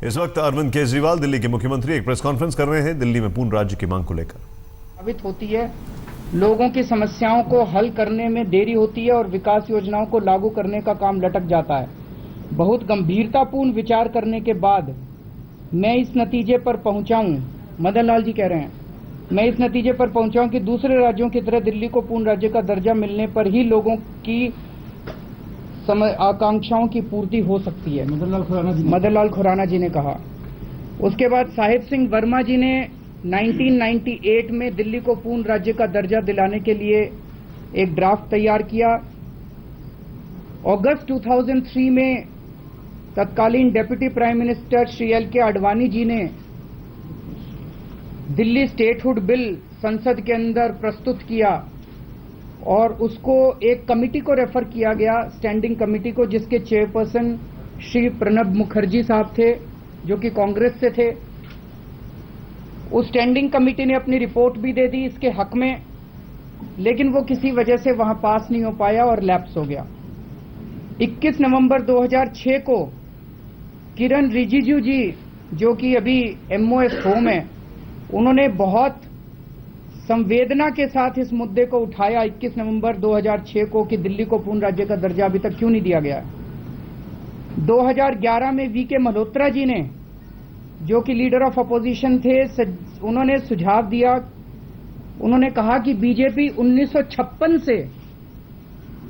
इस वक्त अरविंद केजरीवाल दिल्ली के मुख्यमंत्री एक प्रेस कॉन्फ्रेंस कर रहे हैं दिल्ली में पूर्ण राज्य की मांग को लेकर। साबित होती है, लोगों की समस्याओं को हल करने में देरी होती है और विकास योजनाओं को लागू करने का काम लटक जाता है। बहुत गंभीरतापूर्ण विचार करने के बाद मैं इस नतीजे पर पहुंचा हूं, मदन लाल जी कह रहे हैं, मैं इस नतीजे पर पहुंचा हूं कि दूसरे राज्यों की तरह दिल्ली को पूर्ण राज्य का दर्जा मिलने पर ही लोगों की आकांक्षाओं की पूर्ति हो सकती है। मदन लाल खुराना जी ने कहा। उसके बाद साहिब सिंह वर्मा जी ने 1998 में दिल्ली को पूर्ण राज्य का दर्जा दिलाने के लिए एक ड्राफ्ट तैयार किया। अगस्त 2003 में तत्कालीन deputy prime minister Shri L K. Advani ji ने दिल्ली स्टेटहुड बिल संसद के अंदर प्रस्तुत किया और उसको एक कमिटी को रेफर किया गया, स्टैंडिंग कमिटी को, जिसके चेयरपर्सन श्री प्रणब मुखर्जी साहब थे जो कि कांग्रेस से थे। उस स्टैंडिंग कमिटी ने अपनी रिपोर्ट भी दे दी इसके हक में, लेकिन वो किसी वजह से वहां पास नहीं हो पाया और लैप्स हो गया। 21 नवंबर 2006 को किरण रिजिजू जी, जो कि अभी MOS होम है, उन्होंने बहुत संवेदना के साथ इस मुद्दे को उठाया 21 नवंबर 2006 को कि दिल्ली को पूर्ण राज्य का दर्जा अभी तक क्यों नहीं दिया गया। 2011 में V.K. मल्होत्रा जी ने, जो कि लीडर ऑफ अपोजिशन थे, उन्होंने सुझाव दिया। उन्होंने कहा कि बीजेपी 1956 से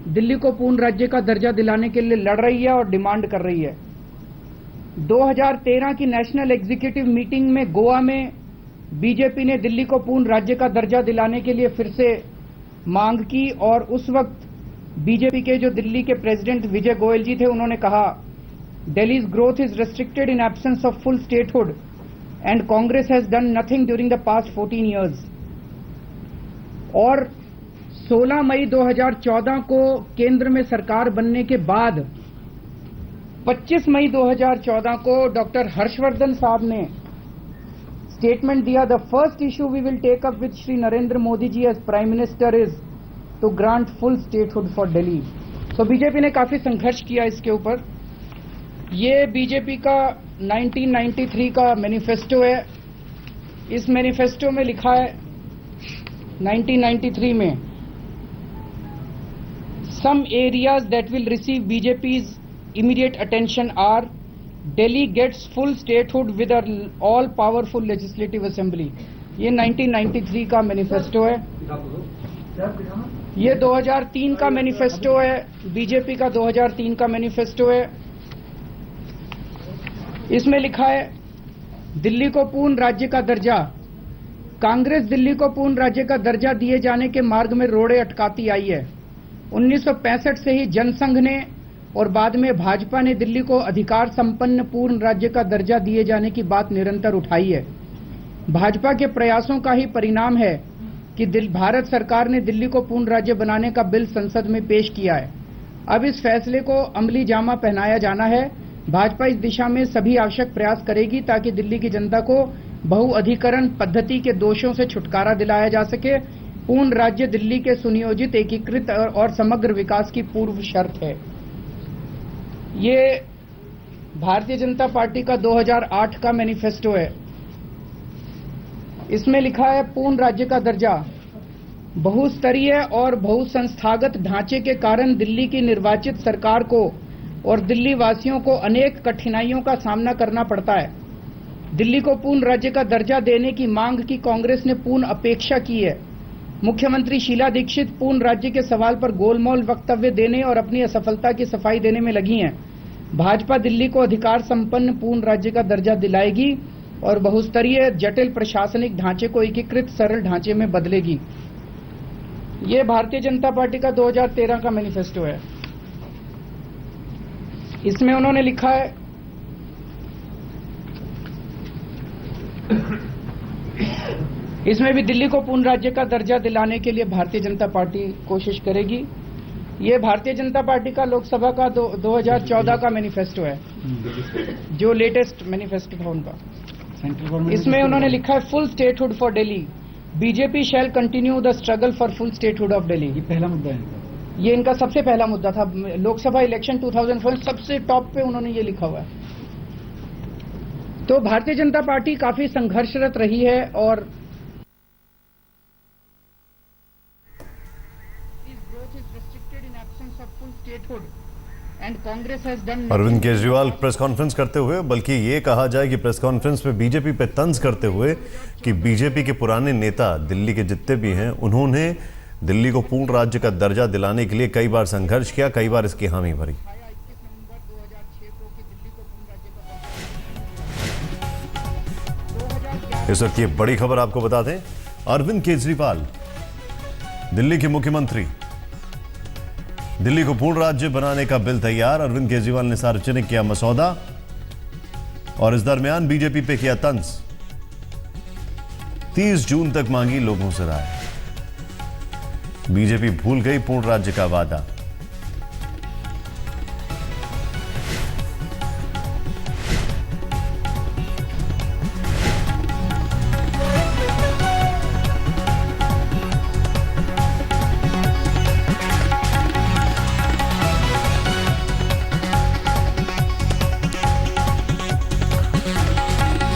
दिल्ली को पूर्ण राज्य का दर्जा दिलाने के लिए लड़ रही है और डिमांड कर रही है। 2013 की नेशनल एग्जीक्यूटिव मीटिंग में गोवा में बीजेपी ने दिल्ली को पूर्ण राज्य का दर्जा दिलाने के लिए फिर से मांग की और उस वक्त बीजेपी के जो दिल्ली के प्रेसिडेंट विजय गोयल जी थे, उन्होंने कहा, Delhi's growth is restricted in absence of full statehood and Congress has done nothing during the past 14 years. और 16 मई 2014 को केंद्र में सरकार बनने के बाद 25 मई 2014 को डॉक्टर हर्षवर्धन साहब ने स्टेटमेंट दिया, the first issue we will take up with Shri Narendra Modi ji as prime minister is to grant full statehood for Delhi. So BJP ने काफी संघर्ष किया इसके ऊपर। ये बीजेपी का 1993 का मैनिफेस्टो है। इस मैनिफेस्टो में लिखा है 1993 में, some areas that will receive BJP's immediate attention are Delhi gets full statehood with all powerful legislative assembly. ये 1993 का मैनिफेस्टो है। ये 2003 का मैनिफेस्टो है, बीजेपी का 2003 का मैनिफेस्टो है। इसमें लिखा है, दिल्ली को पूर्ण राज्य का दर्जा। कांग्रेस दिल्ली को पूर्ण राज्य का दर्जा दिए जाने के मार्ग में रोड़े अटकाती आई है। 1965 से ही जनसंघ ने और बाद में भाजपा ने दिल्ली को अधिकार संपन्न पूर्ण राज्य का दर्जा दिए जाने की बात निरंतर उठाई है। भाजपा के प्रयासों का ही परिणाम है कि भारत सरकार ने दिल्ली को पूर्ण राज्य बनाने का बिल संसद में पेश किया है। अब इस फैसले को अमली जामा पहनाया जाना है। भाजपा इस दिशा में सभी आवश्यक प्रयास करेगी ताकि दिल्ली की जनता को बहुअधिकरण पद्धति के दोषों से छुटकारा दिलाया जा सके। पूर्ण राज्य दिल्ली के सुनियोजित, एकीकृत और समग्र विकास की पूर्व शर्त है। ये भारतीय जनता पार्टी का 2008 का मैनिफेस्टो है। इसमें लिखा है, पूर्ण राज्य का दर्जा। बहुस्तरीय और बहुसंस्थागत ढांचे के कारण दिल्ली की निर्वाचित सरकार को और दिल्ली वासियों को अनेक कठिनाइयों का सामना करना पड़ता है। दिल्ली को पूर्ण राज्य का दर्जा देने की मांग की कांग्रेस ने पूर्ण अपेक्षा की है। मुख्यमंत्री शीला दीक्षित पूर्ण राज्य के सवाल पर गोलमोल वक्तव्य देने और अपनी असफलता की सफाई देने में लगी हैं। भाजपा दिल्ली को अधिकार संपन्न पूर्ण राज्य का दर्जा दिलाएगी और बहुस्तरीय जटिल प्रशासनिक ढांचे को एकीकृत सरल ढांचे में बदलेगी। ये भारतीय जनता पार्टी का 2013 का मैनिफेस्टो है। इसमें उन्होंने लिखा है, इसमें भी दिल्ली को पूर्ण राज्य का दर्जा दिलाने के लिए भारतीय जनता पार्टी कोशिश करेगी। ये भारतीय जनता पार्टी का लोकसभा का 2014 का मैनिफेस्टो है, जो लेटेस्ट मैनिफेस्टो था उनका। इसमें उन्होंने लिखा है, full statehood for Delhi, BJP shall continue the struggle for full statehood of Delhi. ये पहला मुद्दा है। ये इनका सबसे पहला मुद्दा था। लोकसभा इलेक्शन 2004 सबसे टॉप पे उन्होंने ये लिखा हुआ है। तो भारतीय जनता पार्टी काफी संघर्षरत रही है और अरविंद केजरीवाल प्रेस कॉन्फ्रेंस करते हुए, बल्कि ये कहा जाए कि प्रेस कॉन्फ्रेंस में बीजेपी पे तंज करते हुए कि बीजेपी के पुराने नेता दिल्ली के जितने भी हैं, उन्होंने दिल्ली को पूर्ण राज्य का दर्जा दिलाने के लिए कई बार संघर्ष किया, कई बार इसकी हामी भरी। इस वक्त ये बड़ी खबर आपको बता दें, अरविंद केजरीवाल दिल्ली के मुख्यमंत्री, दिल्ली को पूर्ण राज्य बनाने का बिल तैयार। अरविंद केजरीवाल ने सार्वजनिक किया मसौदा और इस दरमियान बीजेपी पे किया तंज। 30 जून तक मांगी लोगों से राय। बीजेपी भूल गई पूर्ण राज्य का वादा।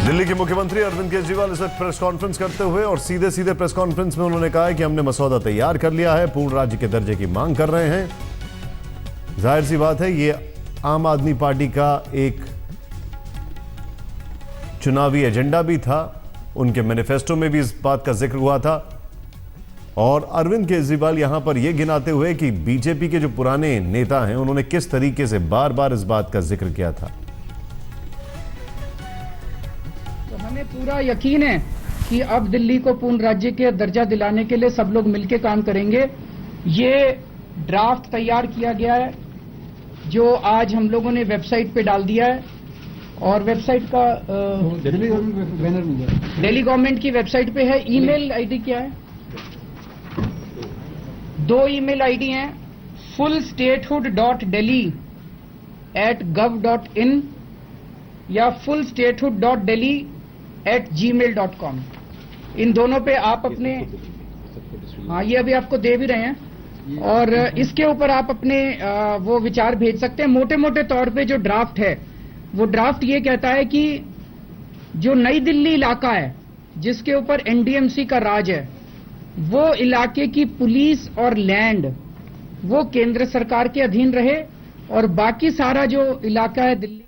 दिल्ली के मुख्यमंत्री अरविंद केजरीवाल इस वक्त प्रेस कॉन्फ्रेंस करते हुए और सीधे सीधे प्रेस कॉन्फ्रेंस में उन्होंने कहा है कि हमने मसौदा तैयार कर लिया है, पूर्ण राज्य के दर्जे की मांग कर रहे हैं। जाहिर सी बात है, ये आम आदमी पार्टी का एक चुनावी एजेंडा भी था, उनके मैनिफेस्टो में भी इस बात का जिक्र हुआ था। और अरविंद केजरीवाल यहां पर यह गिनाते हुए कि बीजेपी के जो पुराने नेता हैं, उन्होंने किस तरीके से बार बार इस बात का जिक्र किया था। हमें पूरा यकीन है कि अब दिल्ली को पूर्ण राज्य के दर्जा दिलाने के लिए सब लोग मिलकर काम करेंगे। ये ड्राफ्ट तैयार किया गया है जो आज हम लोगों ने वेबसाइट पे डाल दिया है और वेबसाइट का दिल्ली गवर्नमेंट की वेबसाइट पे है। ईमेल आईडी क्या है? 2 ईमेल आईडी हैं, fullstatehood.delhi@gov.in या fullstatehood.delhi@gmail.com। इन दोनों पे आप अपने, हाँ ये अभी आपको दे भी रहे हैं, और इसके ऊपर आप अपने वो विचार भेज सकते हैं। मोटे मोटे तौर पे जो ड्राफ्ट है, वो ड्राफ्ट ये कहता है कि जो नई दिल्ली इलाका है जिसके ऊपर एनडीएमसी का राज है, वो इलाके की पुलिस और लैंड वो केंद्र सरकार के अधीन रहे और बाकी सारा जो इलाका है दिल्ली